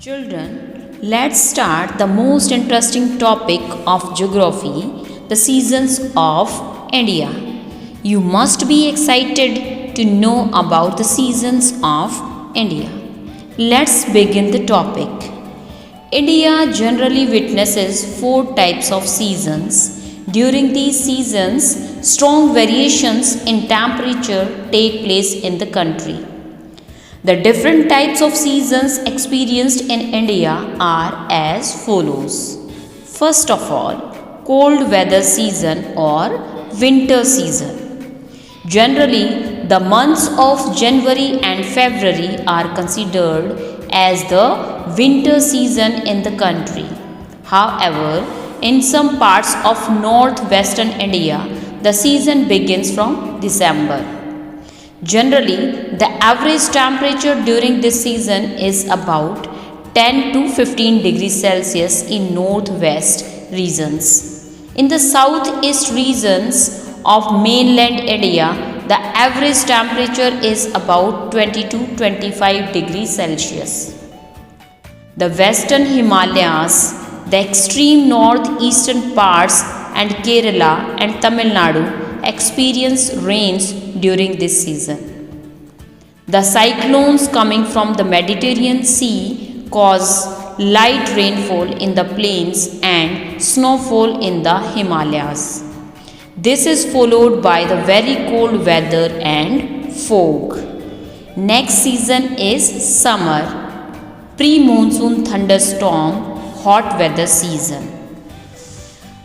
Children, let's start the most interesting topic of geography, the seasons of India. You must be excited to know about the seasons of India. Let's begin the topic. India generally witnesses four types of seasons. During these seasons, strong variations in temperature take place in the country. The different types of seasons experienced in India are as follows. First of all, cold weather season or winter season. Generally, the months of January and February are considered as the winter season in the country. However, in some parts of northwestern India, the season begins from December. Generally, the average temperature during this season is about 10 to 15 degrees Celsius in northwest regions. In the southeast regions of mainland India, the average temperature is about 20 to 25 degrees Celsius. The western Himalayas, the extreme northeastern parts, and Kerala and Tamil Nadu experience rains during this season. The cyclones coming from the Mediterranean Sea cause light rainfall in the plains and snowfall in the Himalayas. This is followed by the very cold weather and fog. Next season is summer, pre-monsoon thunderstorm, hot weather season.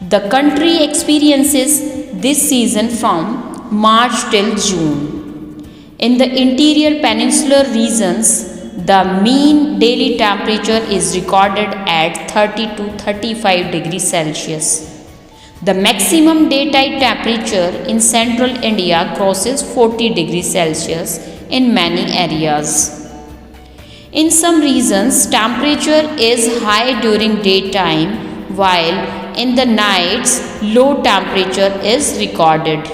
The country experiences this season from March till June. In the interior peninsular regions, the mean daily temperature is recorded at 30 to 35 degrees Celsius. The maximum daytime temperature in central India crosses 40 degrees Celsius in many areas. In some regions, temperature is high during daytime, while in the nights, low temperature is recorded.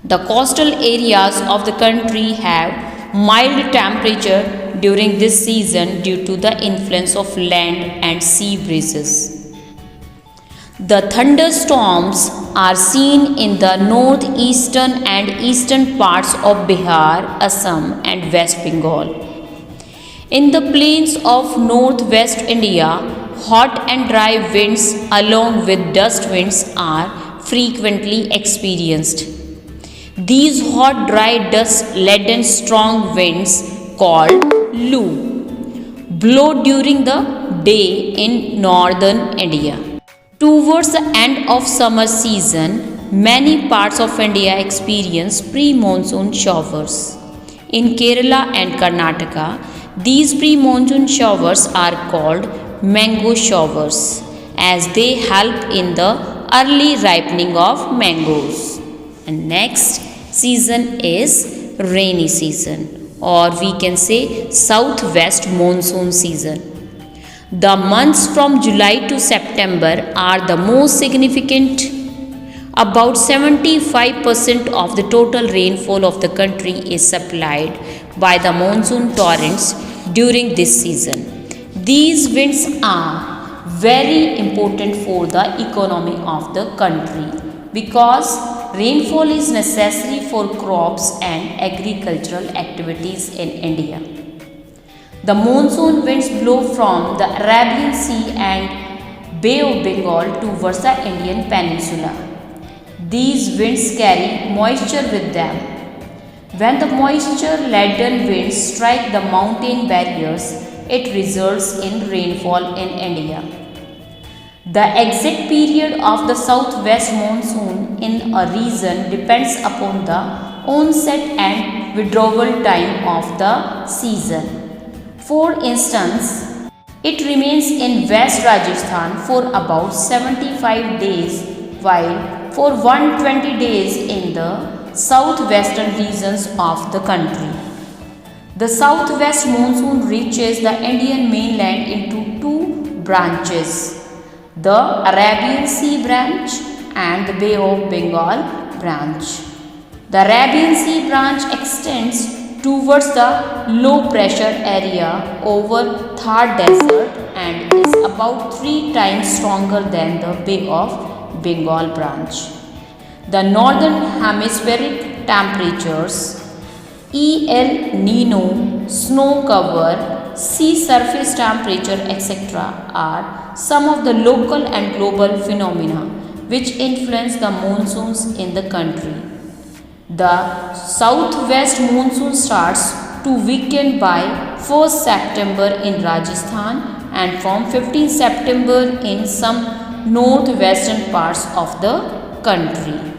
The coastal areas of the country have mild temperature during this season due to the influence of land and sea breezes. The thunderstorms are seen in the northeastern and eastern parts of Bihar, Assam, and West Bengal. In the plains of northwest India, hot and dry winds along with dust winds are frequently experienced. These hot, dry, dust-laden strong winds called Loo blow during the day in northern India. Towards the end of summer season, many parts of India experience pre-monsoon showers. In Kerala and Karnataka, these pre-monsoon showers are called mango showers as they help in the early ripening of mangoes. And next season is rainy season, or we can say southwest monsoon season. The months from July to September are the most significant. About 75% of the total rainfall of the country is supplied by the monsoon torrents during this season. These winds are very important for the economy of the country because rainfall is necessary for crops and agricultural activities in India. The monsoon winds blow from the Arabian Sea and Bay of Bengal towards the Indian Peninsula. These winds carry moisture with them. When the moisture-laden winds strike the mountain barriers, it results in rainfall in India. The exact period of the southwest monsoon in a region depends upon the onset and withdrawal time of the season. For instance, it remains in West Rajasthan for about 75 days, while for 120 days in the southwestern regions of the country. The southwest monsoon reaches the Indian mainland into two branches, the Arabian Sea branch and the Bay of Bengal branch. The Arabian Sea branch extends towards the low pressure area over Thar Desert and is about 3 times stronger than the Bay of Bengal branch. The northern hemispheric temperatures, El Nino, snow cover, sea surface temperature, etc., are some of the local and global phenomena which influence the monsoons in the country. The southwest monsoon starts to weaken by 1st September in Rajasthan and from 15th September in some northwestern parts of the country.